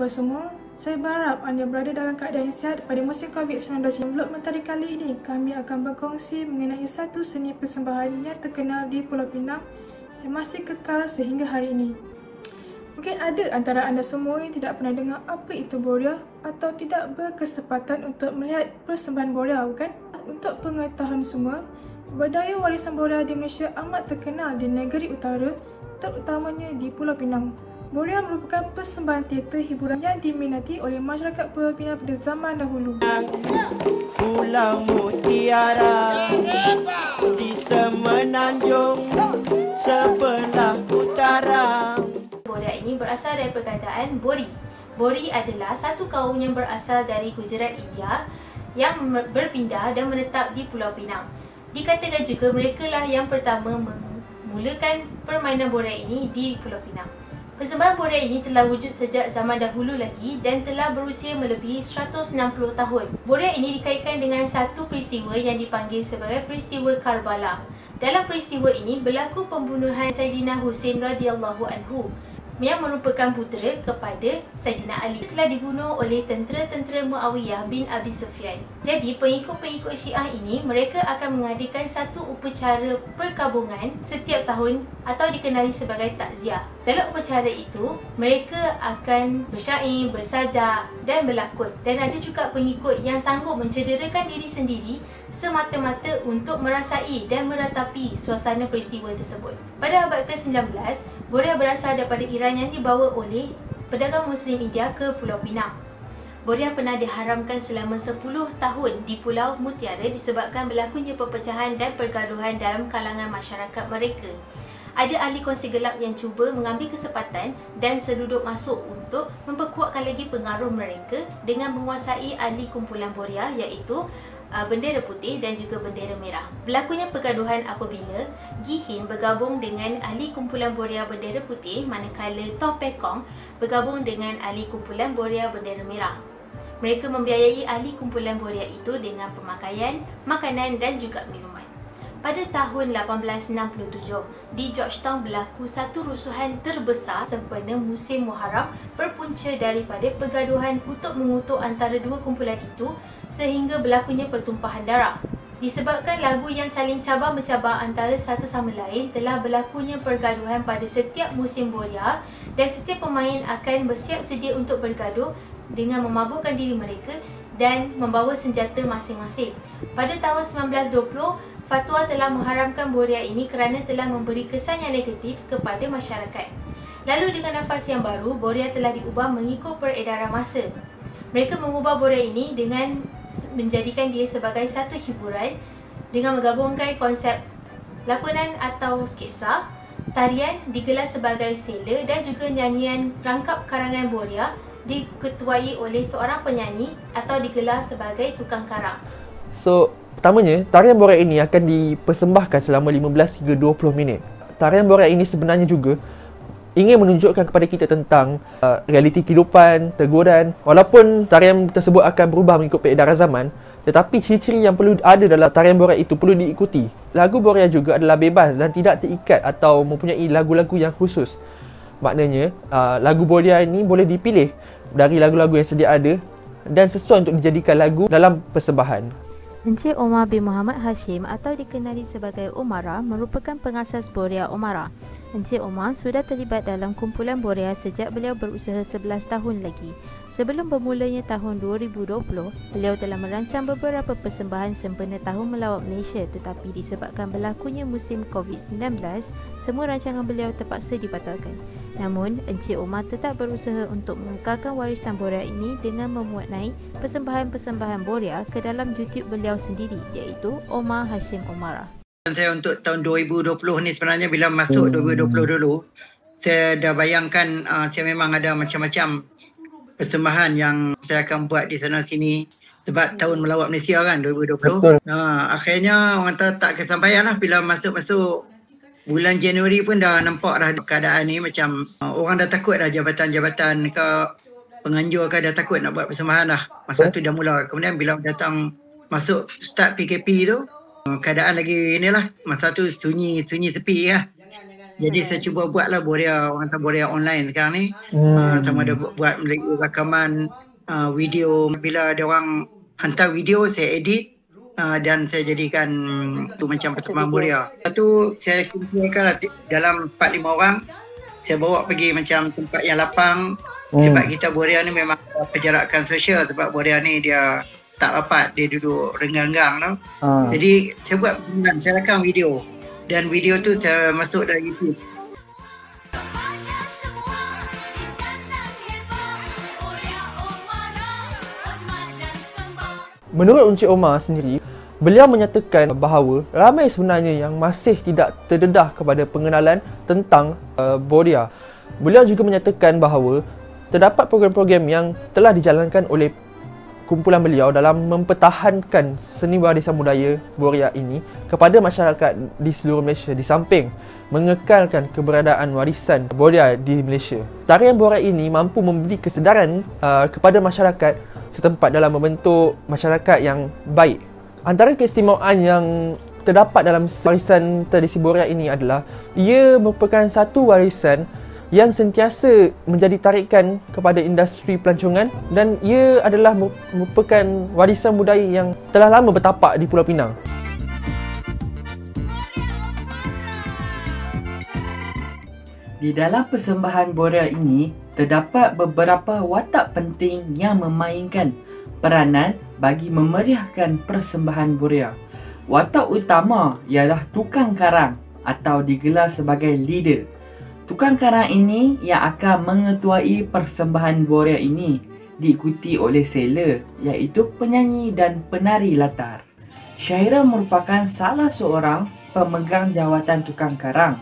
khabar semua? Saya berharap anda berada dalam keadaan yang sihat pada musim COVID-19. Vlog Mentari kali ini, kami akan berkongsi mengenai satu seni persembahan yang terkenal di Pulau Pinang yang masih kekal sehingga hari ini. Mungkin ada antara anda semua yang tidak pernah dengar apa itu Boria atau tidak berkesempatan untuk melihat persembahan Boria, bukan? Untuk pengetahuan semua, budaya warisan Boria di Malaysia amat terkenal di negeri utara, terutamanya di Pulau Pinang. Boria merupakan persembahan teater hiburan yang diminati oleh masyarakat Pulau Pinang pada zaman dahulu. Pulau Mutiara di semenanjung sebelah utara. Boria ini berasal dari perkataan Bori. Bori adalah satu kaum yang berasal dari Gujarat, India yang berpindah dan menetap di Pulau Pinang. Dikatakan juga mereka lah yang pertama memulakan permainan Boria ini di Pulau Pinang. Persembahan Boria ini telah wujud sejak zaman dahulu lagi dan telah berusia melebihi 160 tahun. Boria ini dikaitkan dengan satu peristiwa yang dipanggil sebagai peristiwa Karbala. Dalam peristiwa ini berlaku pembunuhan Saidina Husain radhiyallahu anhu yang merupakan putera kepada Saidina Ali, telah dibunuh oleh tentera-tentera Muawiyah bin Abi Sufyan. Jadi pengikut-pengikut Syiah ini mereka akan mengadakan satu upacara perkabungan setiap tahun atau dikenali sebagai takziah. Dalam upacara itu mereka akan bersyair, bersajak dan berlakon, dan ada juga pengikut yang sanggup mencederakan diri sendiri semata-mata untuk merasai dan meratapi suasana peristiwa tersebut. Pada abad ke-19, Boria berasal daripada Iran yang dibawa oleh pedagang Muslim India ke Pulau Pinang. Boria pernah diharamkan selama 10 tahun di Pulau Mutiara disebabkan berlakunya perpecahan dan pergaduhan dalam kalangan masyarakat mereka. Ada ahli kongsi gelap yang cuba mengambil kesempatan dan seduduk masuk untuk memperkuatkan lagi pengaruh mereka dengan menguasai ahli kumpulan Boria, iaitu bendera putih dan juga bendera merah. Berlakunya pergaduhan apabila Gihin bergabung dengan ahli kumpulan Boria bendera putih, manakala Topekong bergabung dengan ahli kumpulan Boria bendera merah. Mereka membiayai ahli kumpulan Boria itu dengan pemakaian, makanan dan juga minuman. Pada tahun 1867, di Georgetown berlaku satu rusuhan terbesar sempena musim Muharram berpunca daripada pergaduhan kutuk-mengutuk antara dua kumpulan itu sehingga berlakunya pertumpahan darah. Disebabkan lagu yang saling cabar-mencabar antara satu sama lain, telah berlakunya pergaduhan pada setiap musim Boria dan setiap pemain akan bersiap sedia untuk bergaduh dengan memabukkan diri mereka dan membawa senjata masing-masing. Pada tahun 1920, fatwa telah mengharamkan Boria ini kerana telah memberi kesan yang negatif kepada masyarakat. Lalu dengan nafas yang baru, Boria telah diubah mengikut peredaran masa. Mereka mengubah Boria ini dengan menjadikan dia sebagai satu hiburan dengan menggabungkan konsep lakonan atau sketsa, tarian digelar sebagai sela dan juga nyanyian rangkap karangan Boria diketuai oleh seorang penyanyi atau digelar sebagai tukang karang. So, pertamanya, tarian Boria ini akan dipersembahkan selama 15 hingga 20 minit. Tarian Boria ini sebenarnya juga ingin menunjukkan kepada kita tentang realiti kehidupan, teguran. Walaupun tarian tersebut akan berubah mengikut peredaran zaman, tetapi ciri-ciri yang perlu ada dalam tarian Boria itu perlu diikuti. Lagu Boria juga adalah bebas dan tidak terikat atau mempunyai lagu-lagu yang khusus. Maknanya, lagu Boria ini boleh dipilih dari lagu-lagu yang sedia ada dan sesuai untuk dijadikan lagu dalam persembahan. Encik Omar bin Muhammad Hashim atau dikenali sebagai Omara merupakan pengasas Boria Omara. Encik Omar sudah terlibat dalam kumpulan Boria sejak beliau berusaha 11 tahun lagi. Sebelum bermulanya tahun 2020, beliau telah merancang beberapa persembahan sempena Tahun Melawat Malaysia, tetapi disebabkan berlakunya musim COVID-19, semua rancangan beliau terpaksa dibatalkan. Namun, Encik Omar tetap berusaha untuk mengekalkan warisan Boria ini dengan memuat naik persembahan-persembahan Boria ke dalam YouTube beliau sendiri, iaitu Omar Hashim Omara. Saya untuk tahun 2020 ni sebenarnya bila masuk 2020 dulu, saya dah bayangkan saya memang ada macam-macam persembahan yang saya akan buat di sana sini sebab tahun melawat Malaysia kan 2020. Akhirnya orang tak kesampaian lah bila masuk bulan Januari pun dah nampak dah keadaan ni macam orang dah takut dah, jabatan-jabatan ke penganjur ke dah takut nak buat persembahan dah. Masa tu dah mula. Kemudian bila datang masuk start PKP tu, keadaan lagi inilah, masa tu sunyi sepi lah. Jadi saya cuba buatlah Borea, orang kata Borea online sekarang ni. Sama ada buat rakaman video. Bila ada orang hantar video, saya edit dan saya jadikan tu macam persembahan Borea. Satu saya kumpulkan dalam 4-5 orang. Saya bawa pergi macam tempat yang lapang. Sebab kita Borea ni memang perjalanan sosial. Sebab Borea ni dia tak rapat, dia duduk renggang-renggang tau. Jadi saya buat persembahan, saya rakam video. Dan video tu saya masuk dalam YouTube. Menurut Encik Omar sendiri, beliau menyatakan bahawa ramai sebenarnya yang masih tidak terdedah kepada pengenalan tentang Borea. Beliau juga menyatakan bahawa terdapat program-program yang telah dijalankan oleh kumpulan beliau dalam mempertahankan seni warisan budaya Borea ini kepada masyarakat di seluruh Malaysia, di samping mengekalkan keberadaan warisan Borea di Malaysia. Tarian Borea ini mampu memberi kesedaran kepada masyarakat setempat dalam membentuk masyarakat yang baik. Antara keistimewaan yang terdapat dalam warisan tradisi Borea ini adalah ia merupakan satu warisan yang sentiasa menjadi tarikan kepada industri pelancongan dan ia adalah merupakan warisan budaya yang telah lama bertapak di Pulau Pinang. Di dalam persembahan Borea ini, terdapat beberapa watak penting yang memainkan peranan bagi memeriahkan persembahan Borea. Watak utama ialah tukang karang atau digelar sebagai leader. Tukang karang ini yang akan mengetuai persembahan Borea ini diikuti oleh seller, iaitu penyanyi dan penari latar. Syahira merupakan salah seorang pemegang jawatan tukang karang.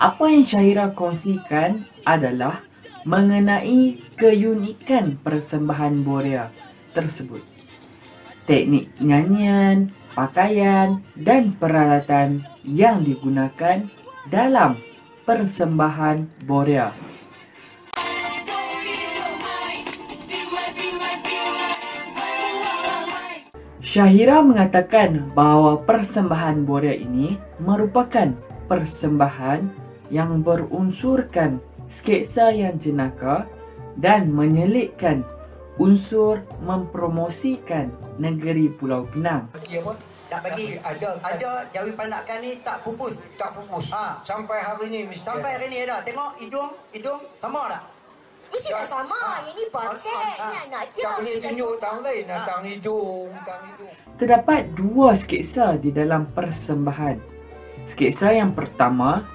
Apa yang Syahira kongsikan adalah mengenai keunikan persembahan Borea tersebut. Teknik nyanyian, pakaian dan peralatan yang digunakan dalam persembahan Borea. Syahira mengatakan bahawa persembahan Borea ini merupakan persembahan yang berunsurkan sketsa yang jenaka dan menyelitkan unsur mempromosikan negeri Pulau Pinang. Tak bagi ada jawi panakan ni tak pupus. Sampai hari ni mesti. Sampai hari ni ada. Tengok hidung sama tak? Mesti dah sama. Yang ni bacek. Ni anak dia. Tak boleh tunjuk tang lain. Tang hidung. Terdapat dua sketsa di dalam persembahan. Sketsa yang pertama,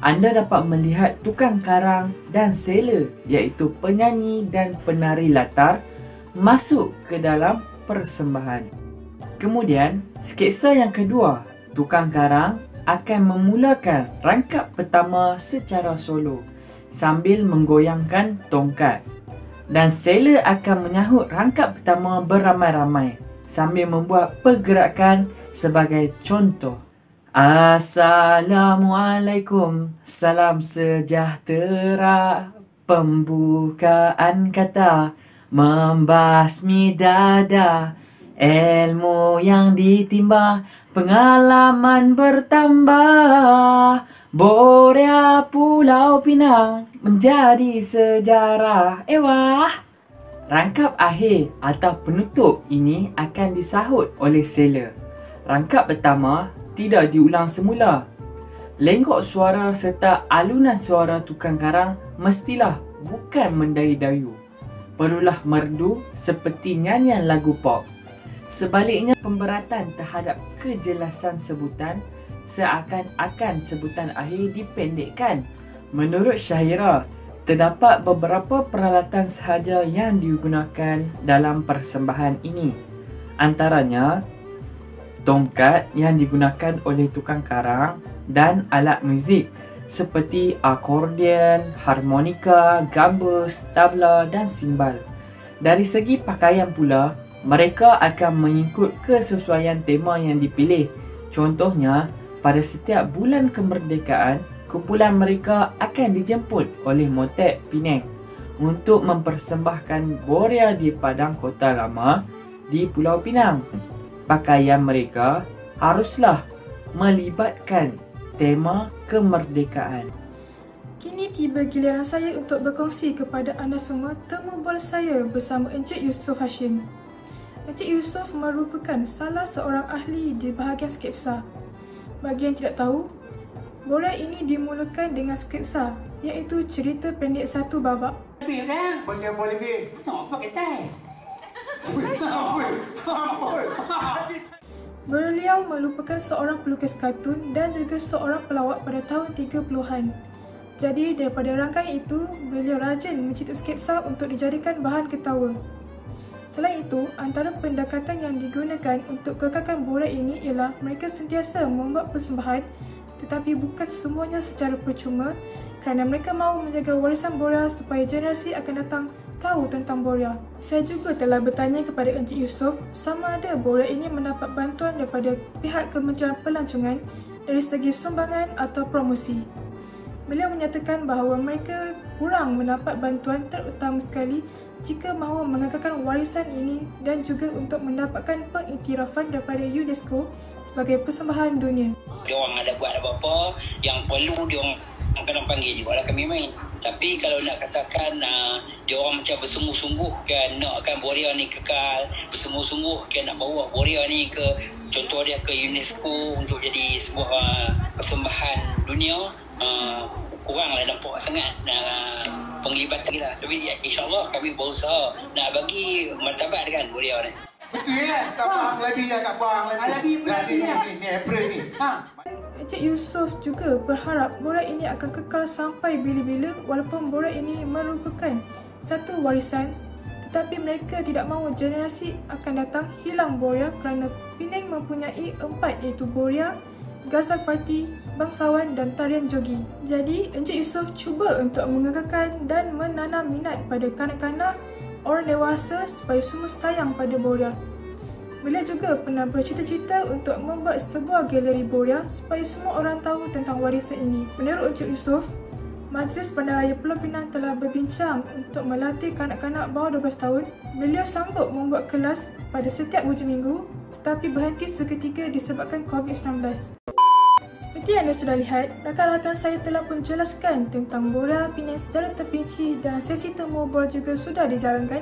anda dapat melihat tukang karang dan seller, iaitu penyanyi dan penari latar, masuk ke dalam persembahan. Kemudian, sketsa yang kedua, tukang karang akan memulakan rangkap pertama secara solo sambil menggoyangkan tongkat. Dan seller akan menyahut rangkap pertama beramai-ramai sambil membuat pergerakan sebagai contoh. Assalamualaikum, salam sejahtera, pembukaan kata, membasmi dada. Ilmu yang ditimba, pengalaman bertambah. Borea Pulau Pinang menjadi sejarah. Wah! Rangkap akhir atau penutup ini akan disahut oleh seller. Rangkap pertama tidak diulang semula. Lenggok suara serta alunan suara tukang karang mestilah bukan mendayu-dayu. Perlulah merdu seperti nyanyian lagu pop. Sebaliknya, pemberatan terhadap kejelasan sebutan seakan-akan sebutan akhir dipendekkan. Menurut Syahira, terdapat beberapa peralatan sahaja yang digunakan dalam persembahan ini. Antaranya, tongkat yang digunakan oleh tukang karang dan alat muzik seperti akordion, harmonika, gambus, tabla dan simbal. Dari segi pakaian pula, mereka akan mengikut kesesuaian tema yang dipilih. Contohnya, pada setiap bulan kemerdekaan, kumpulan mereka akan dijemput oleh Motek Penang untuk mempersembahkan Borea di Padang Kota Lama di Pulau Pinang. Pakaian mereka haruslah melibatkan tema kemerdekaan. Kini tiba giliran saya untuk berkongsi kepada anda semua temu bol saya bersama Encik Yusof Hashim. Encik Yusof merupakan salah seorang ahli di bahagian sketsa. Bagi yang tidak tahu, boria ini dimulakan dengan sketsa, iaitu cerita pendek satu babak. Lebih kan? Pasal apa lebih? Tak apa kata. Beliau merupakan seorang pelukis kartun dan juga seorang pelawak pada tahun 30-an. Jadi daripada rangkaian itu, beliau rajin mencipta sketsa untuk dijadikan bahan ketawa. Selain itu, antara pendekatan yang digunakan untuk kekalkan boria ini ialah mereka sentiasa membuat persembahan, tetapi bukan semuanya secara percuma kerana mereka mahu menjaga warisan boria supaya generasi akan datang tahu tentang boria. Saya juga telah bertanya kepada Encik Yusof sama ada boria ini mendapat bantuan daripada pihak Kementerian Pelancongan dari segi sumbangan atau promosi. Beliau menyatakan bahawa mereka kurang mendapat bantuan, terutama sekali jika mahu mengekalkan warisan ini dan juga untuk mendapatkan pengiktirafan daripada UNESCO sebagai persembahan dunia. Diorang ada buat apa-apa yang perlu diorang kena panggil juga lah kami main. Tapi kalau nak katakan diorang macam bersungguh-sungguh kan nakkan boria ni kekal, bersungguh-sungguh kan nak bawa boria ni ke, contoh dia ke UNESCO untuk jadi sebuah persembahan dunia, kuranglah nampak sangat penglibatan kita. Tapi insyaAllah kami berusaha nak bagi martabat dengan boria ni. Betul kan? Tak faham lebih ya, tak faham lebih. Ni April ni. Encik Yusof juga berharap boria ini akan kekal sampai bila-bila walaupun boria ini merupakan satu warisan, tetapi mereka tidak mahu generasi akan datang hilang boria kerana Penang mempunyai 4 iaitu boria, Ghazal Party, bangsawan dan tarian jogi. Jadi, Encik Yusof cuba untuk mengekalkan dan menanam minat pada kanak-kanak, orang dewasa supaya semua sayang pada boria. Beliau juga pernah bercita-cita untuk membuat sebuah galeri boria supaya semua orang tahu tentang warisan ini. Menurut Encik Yusof, Majlis Bandaraya Pulau Pinang telah berbincang untuk melatih kanak-kanak bawah 12 tahun. Beliau sanggup membuat kelas pada setiap hujung minggu tetapi berhenti seketika disebabkan COVID-19. Seperti anda sudah lihat, rakan-rakan saya telah pun jelaskan tentang boria Penang secara terperinci dan sesi temu bol juga sudah dijalankan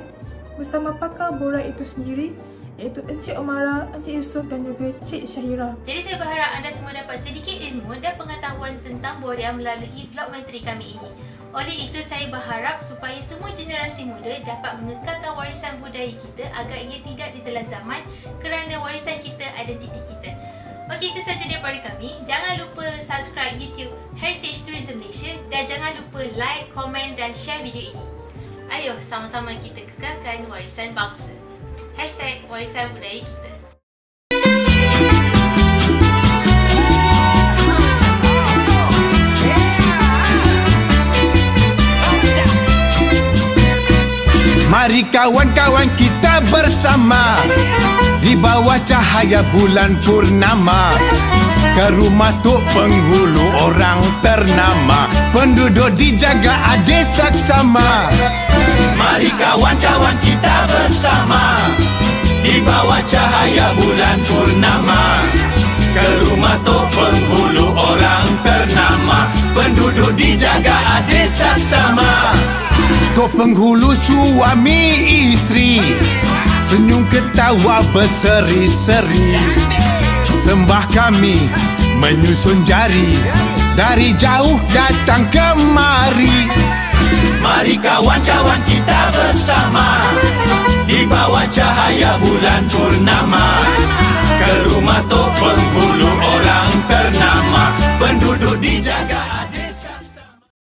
bersama pakar boria itu sendiri, iaitu Encik Omara, Encik Yusof dan juga Cik Syahira. Jadi saya berharap anda semua dapat sedikit ilmu dan pengetahuan tentang boria melalui vlog menteri kami ini. Oleh itu saya berharap supaya semua generasi muda dapat mengekalkan warisan budaya kita agar ia tidak ditelan zaman kerana warisan kita identiti kita. Okey, itu sahaja daripada kami. Jangan lupa subscribe YouTube Heritage Tourism Malaysia dan jangan lupa like, komen dan share video ini. Ayo sama-sama kita kekalkan warisan bangsa. #warisan budaya kita. Mari kawan-kawan kita bersama di bawah cahaya bulan purnama ke rumah Tok Penghulu orang ternama, penduduk dijaga adil saksama. Mari kawan-kawan kita bersama di bawah cahaya bulan purnama ke rumah Tok Penghulu orang ternama, penduduk dijaga adil saksama. Tok Penghulu suami isteri, senyum ketawa berseri-seri. Sembah kami menyusun jari, dari jauh datang kemari. Mari kawan-kawan kita bersama di bawah cahaya bulan purnama ke rumah Tok